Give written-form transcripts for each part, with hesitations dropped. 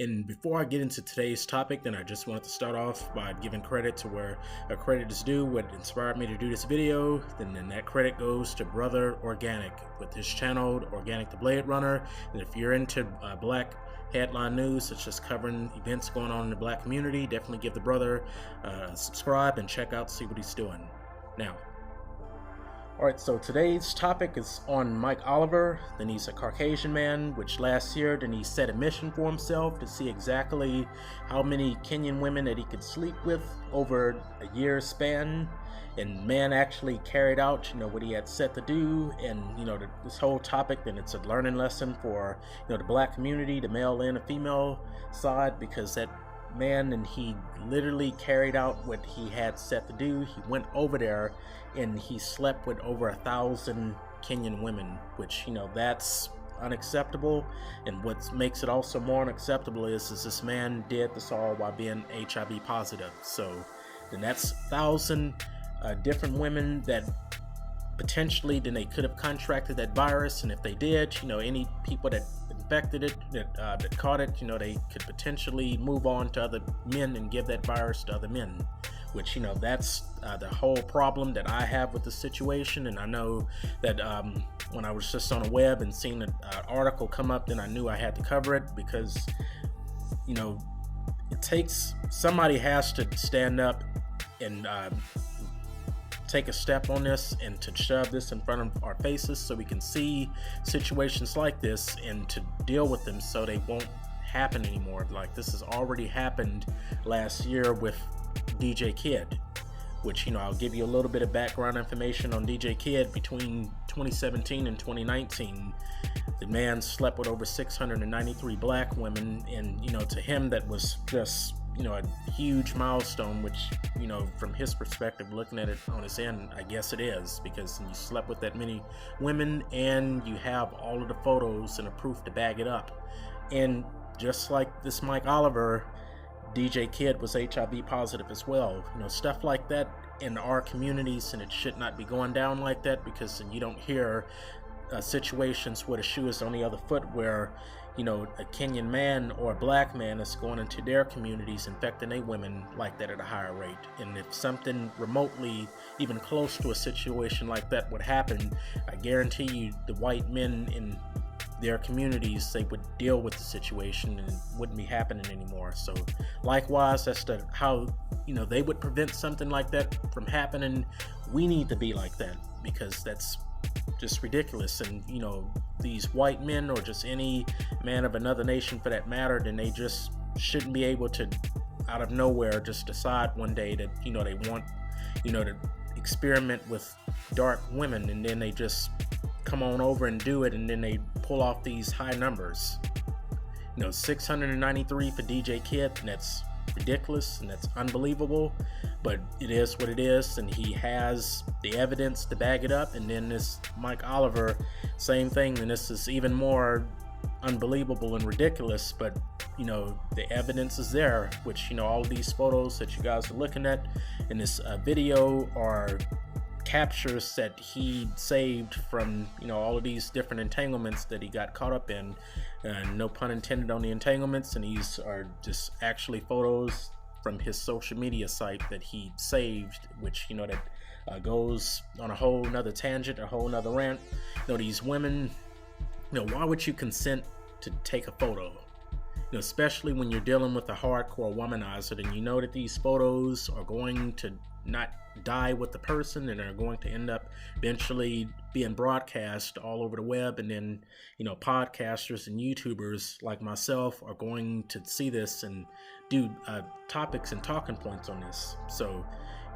And before I get into today's topic, then I just wanted to start off by giving credit to where credit is due. What inspired me to do this video, then that credit goes to Brother Organic with his channel, Organic the Blade Runner. And if you're into black headline news, such as covering events going on in the black community, definitely give the brother a subscribe and check out, see what he's doing. Now, alright, so today's topic is on Mike Oliver. Then he's a Caucasian man, which last year then he set a mission for himself to see exactly how many Kenyan women that he could sleep with over a year's span. And man actually carried out, what he had set to do. And, this whole topic, then it's a learning lesson for, the black community, the male and the female side, because that man, and he literally carried out what he had set to do. He went over there and he slept with over 1,000 Kenyan women, which, that's unacceptable. And what makes it also more unacceptable is this man did this all while being HIV positive. So then that's 1,000 different women that potentially then they could have contracted that virus. And if they did, any people that infected it, that caught it, they could potentially move on to other men and give that virus to other men, which, that's the whole problem that I have with the situation. And I know that when I was just on the web and seeing an article come up, then I knew I had to cover it, because, it takes, somebody has to stand up and take a step on this and to shove this in front of our faces so we can see situations like this and to deal with them so they won't happen anymore. Like this has already happened last year with DJ Kid, which, I'll give you a little bit of background information on DJ Kid. Between 2017 and 2019, the man slept with over 693 black women, and, to him that was just, a huge milestone, which, from his perspective, looking at it on his end, I guess it is, because you slept with that many women and you have all of the photos and the proof to back it up. And just like this Mike Oliver, DJ Kid was HIV positive as well. Stuff like that in our communities, and it should not be going down like that, because then you don't hear situations where the shoe is on the other foot, where a Kenyan man or a black man is going into their communities infecting their women like that at a higher rate. And if something remotely even close to a situation like that would happen, I guarantee you the white men in their communities, they would deal with the situation and it wouldn't be happening anymore. So likewise, as to how they would prevent something like that from happening, we need to be like that, because that's just ridiculous. And these white men, or just any man of another nation for that matter, then they just shouldn't be able to out of nowhere just decide one day that they want to experiment with dark women, and then they just come on over and do it, and then they pull off these high numbers. 693 for DJ Kid, and that's ridiculous and that's unbelievable, but it is what it is, and he has the evidence to back it up. And then this Mike Oliver, same thing, and this is even more unbelievable and ridiculous, but the evidence is there, which all these photos that you guys are looking at in this video are captures that he saved from all of these different entanglements that he got caught up in, no pun intended on the entanglements. And these are just actually photos from his social media site that he saved, which that goes on a whole nother tangent, a whole nother rant. These women, why would you consent to take a photo? Especially when you're dealing with a hardcore womanizer, and that these photos are going to not die with the person, and are going to end up eventually being broadcast all over the web, and then podcasters and YouTubers like myself are going to see this and do topics and talking points on this. So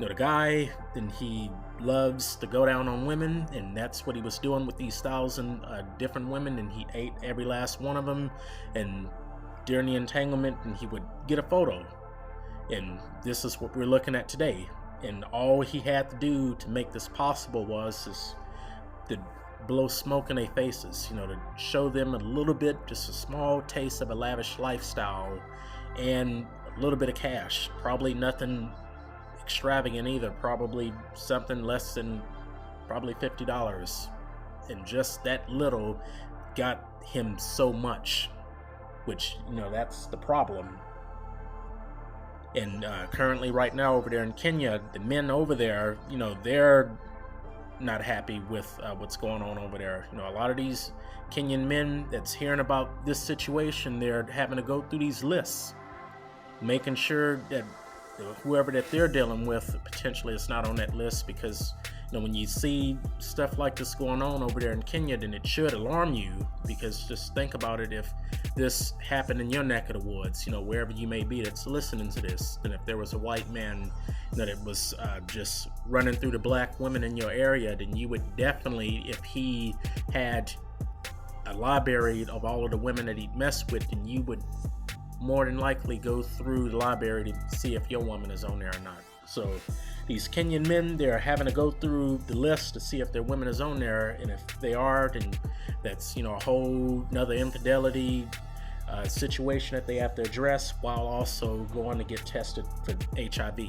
the guy, then he loves to go down on women, and that's what he was doing with these 1,000 different women, and he ate every last one of them. And during the entanglement, and he would get a photo, and this is what we're looking at today. And all he had to do to make this possible was to blow smoke in their faces, to show them a little bit, just a small taste of a lavish lifestyle and a little bit of cash. Probably nothing extravagant either, probably something less than probably $50. And just that little got him so much. which, that's the problem. And currently right now over there in Kenya, the men over there, they're not happy with what's going on over there. A lot of these Kenyan men that's hearing about this situation, they're having to go through these lists, making sure that whoever that they're dealing with potentially is not on that list, because when you see stuff like this going on over there in Kenya, then it should alarm you, because just think about it. If this happened in your neck of the woods, wherever you may be that's listening to this, and if there was a white man that was just running through the black women in your area, then you would definitely, if he had a library of all of the women that he'd messed with, then you would more than likely go through the library to see if your woman is on there or not. So these Kenyan men, they're having to go through the list to see if their women is on there, and if they are, then that's a whole nother infidelity situation that they have to address, while also going to get tested for HIV.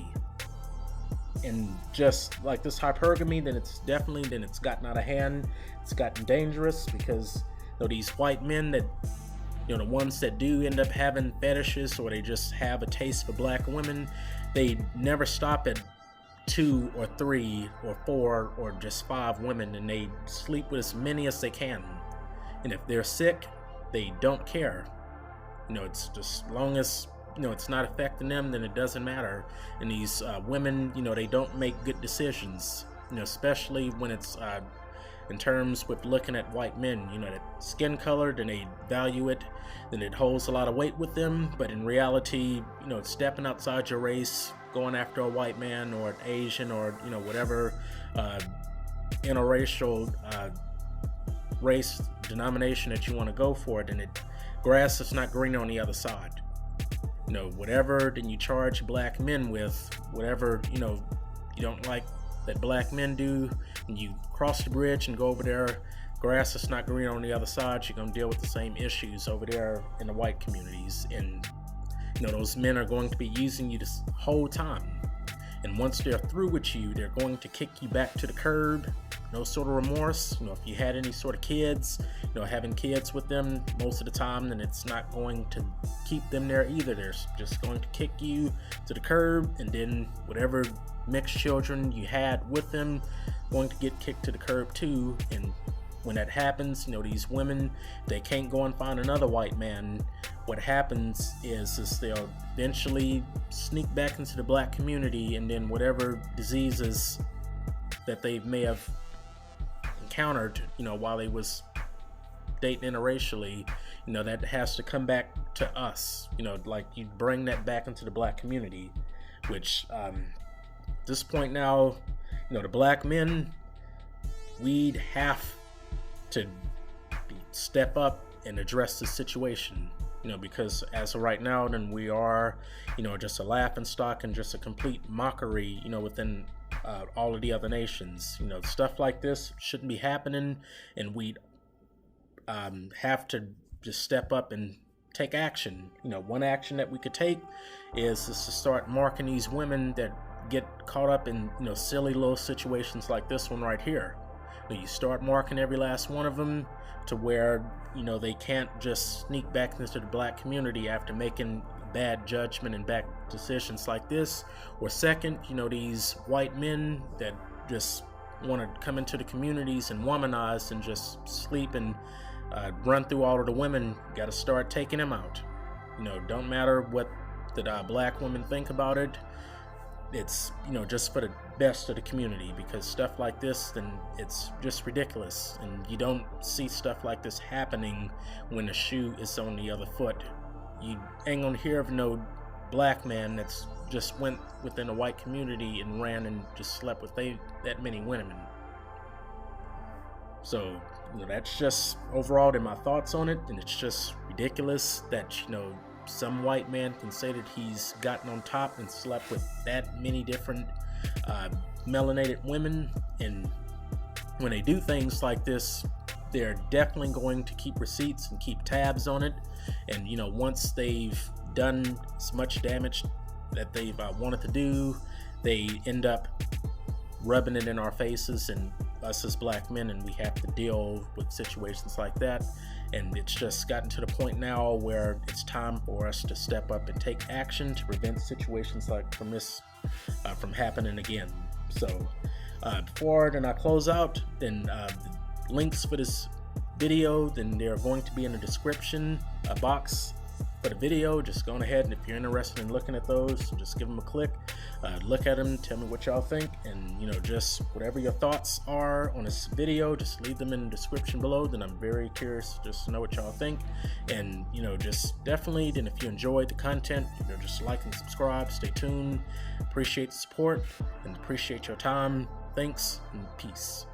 And just like this hypergamy, then it's gotten out of hand. It's gotten dangerous, because these white men that the ones that do end up having fetishes, or they just have a taste for black women, they never stop at 2 or 3 or 4 or just 5 women, and they sleep with as many as they can. And if they're sick, they don't care. It's just, as long as it's not affecting them, then it doesn't matter. And these women, they don't make good decisions, especially when it's in terms with looking at white men. That skin color, then they value it, then it holds a lot of weight with them. But in reality, stepping outside your race, going after a white man or an Asian or whatever interracial race denomination that you want to go for, then grass is not greener on the other side. Whatever then you charge black men with, whatever you don't like that black men do, when you cross the bridge and go over there, grass is not green on the other side. You're going to deal with the same issues over there in the white communities, and those men are going to be using you this whole time. And once they're through with you, they're going to kick you back to the curb. No sort of remorse. If you had any sort of kids, having kids with them most of the time, then it's not going to keep them there either. They're just going to kick you to the curb, and then whatever mixed children you had with them going to get kicked to the curb too. And when that happens, these women, they can't go and find another white man. What happens is they'll eventually sneak back into the black community, and then whatever diseases that they may have encountered, while they was dating interracially, that has to come back to us. Like you bring that back into the black community, which at this point now, the black men, we'd have to step up and address the situation, because as of right now, then we are, just a laughing stock and just a complete mockery, within all of the other nations. Stuff like this shouldn't be happening, and we'd have to just step up and take action. One action that we could take is to start marking these women that get caught up in silly little situations like this one right here. You start marking every last one of them to where they can't just sneak back into the black community after making bad judgment and bad decisions like this. Or second, these white men that just want to come into the communities and womanize and just sleep and run through all of the women, got to start taking them out. Don't matter what the black women think about it. It's just for the best of the community, because stuff like this, then it's just ridiculous. And you don't see stuff like this happening when the shoe is on the other foot. You ain't gonna hear of no black man that's just went within a white community and ran and just slept with that many women. So that's just overall my thoughts on it. And it's just ridiculous that some white man can say that he's gotten on top and slept with that many different melanated women. And when they do things like this, they're definitely going to keep receipts and keep tabs on it. And once they've done as much damage that they've wanted to do, they end up rubbing it in our faces, and us as black men, and we have to deal with situations like that. And it's just gotten to the point now where it's time for us to step up and take action to prevent situations like from this from happening again. So before then I close out, then links for this video, then they're going to be in the description box for the video. Just go ahead, and if you're interested in looking at those, just give them a click, look at them, tell me what y'all think, and just whatever your thoughts are on this video, just leave them in the description below. Then I'm very curious just to know what y'all think. And just definitely, then if you enjoyed the content, just like and subscribe, stay tuned. Appreciate the support and appreciate your time. Thanks and peace.